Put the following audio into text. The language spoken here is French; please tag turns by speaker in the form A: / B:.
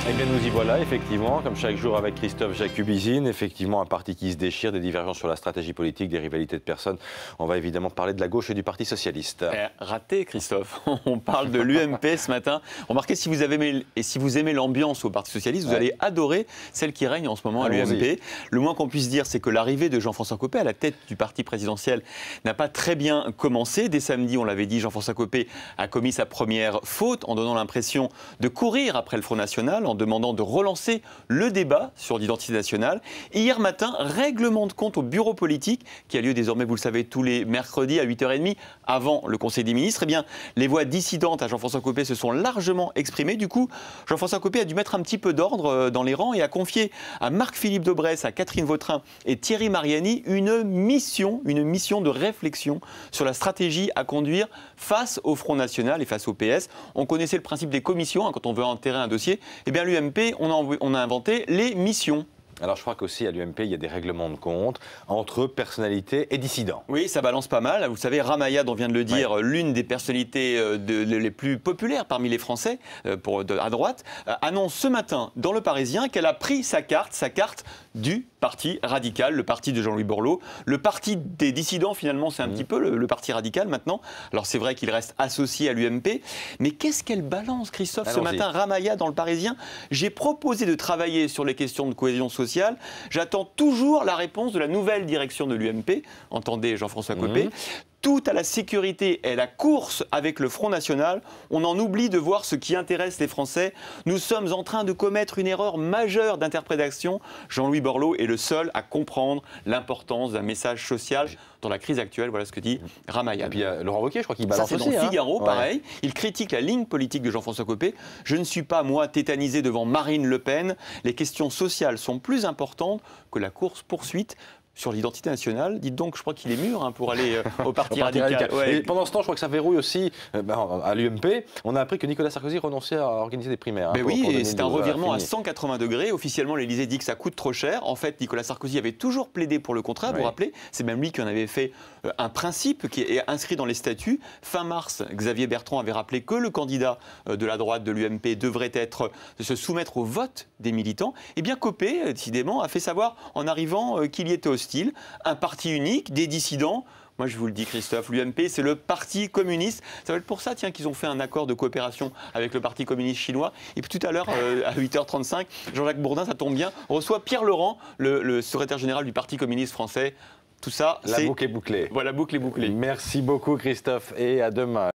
A: Eh bien nous y voilà, effectivement, comme chaque jour avec Christophe Jacubizine, effectivement un parti qui se déchire, des divergences sur la stratégie politique, des rivalités de personnes. On va évidemment parler de la gauche et du Parti Socialiste.
B: Raté, Christophe. On parle de l'UMP ce matin. Remarquez, si vous aimez l'ambiance au Parti Socialiste, vous allez adorer celle qui règne en ce moment à l'UMP. Le moins qu'on puisse dire, c'est que l'arrivée de Jean-François Copé à la tête du parti présidentiel n'a pas très bien commencé. Dès samedi, on l'avait dit, Jean-François Copé a commis sa première faute en donnant l'impression de courir après le Front National, en demandant de relancer le débat sur l'identité nationale. Et hier matin, règlement de compte au bureau politique, qui a lieu désormais, vous le savez, tous les mercredis à 8h30, avant le Conseil des ministres. Eh bien, les voix dissidentes à Jean-François Copé se sont largement exprimées. Du coup, Jean-François Copé a dû mettre un petit peu d'ordre dans les rangs et a confié à Marc-Philippe Daubresse, à Catherine Vautrin et Thierry Mariani une mission de réflexion sur la stratégie à conduire face au Front National et face au PS. On connaissait le principe des commissions, quand on veut enterrer un dossier. Eh bien, l'UMP, on a inventé les missions.
A: Alors je crois qu'aussi à l'UMP, il y a des règlements de compte entre personnalités et dissidents.
B: Oui, ça balance pas mal. Vous savez, Ramayad, on vient de le dire, l'une des personnalités les plus populaires parmi les Français à droite, annonce ce matin dans Le Parisien qu'elle a pris sa carte du Parti radical, le parti de Jean-Louis Borloo. Le parti des dissidents, finalement, c'est un petit peu le parti radical maintenant. Alors c'est vrai qu'il reste associé à l'UMP, mais qu'est-ce qu'elle balance, Christophe, ce matin, Ramayad dans Le Parisien? J'ai proposé de travailler sur les questions de cohésion sociale. J'attends toujours la réponse de la nouvelle direction de l'UMP. Entendez Jean-François Copé. Tout à la sécurité et la course avec le Front National, on en oublie de voir ce qui intéresse les Français. Nous sommes en train de commettre une erreur majeure d'interprétation. Jean-Louis Borloo est le seul à comprendre l'importance d'un message social dans la crise actuelle. Voilà ce que dit Ramayad.
A: Et puis Laurent Wauquiez, je crois qu'il balance
B: ça, c'est
A: aussi.
B: Dans Figaro, pareil. Il critique la ligne politique de Jean-François Copé. Je ne suis pas, moi, tétanisé devant Marine Le Pen. Les questions sociales sont plus importantes que la course-poursuite sur l'identité nationale. Dites donc, je crois qu'il est mûr pour aller au Parti radical.
A: Et pendant ce temps, je crois que ça verrouille aussi à l'UMP. On a appris que Nicolas Sarkozy renonçait à organiser des primaires.
B: Oui, et c'est un revirement à 180 degrés. Officiellement, l'Élysée dit que ça coûte trop cher. En fait, Nicolas Sarkozy avait toujours plaidé pour le contraire. Vous vous rappelez, c'est même lui qui en avait fait un principe qui est inscrit dans les statuts. Fin mars, Xavier Bertrand avait rappelé que le candidat de la droite de l'UMP devrait se soumettre au vote des militants. Et bien, Copé, décidément, a fait savoir en arrivant qu'il y était hostile. Un parti unique, des dissidents. Moi, je vous le dis, Christophe, l'UMP, c'est le parti communiste. Ça va être pour ça, tiens, qu'ils ont fait un accord de coopération avec le parti communiste chinois. Et puis tout à l'heure, à 8h35, Jean-Jacques Bourdin, ça tombe bien, reçoit Pierre Laurent, le secrétaire général du Parti communiste français. Tout ça,
A: la boucle est bouclée.
B: Voilà, boucle est bouclée.
A: Merci beaucoup, Christophe, et à demain.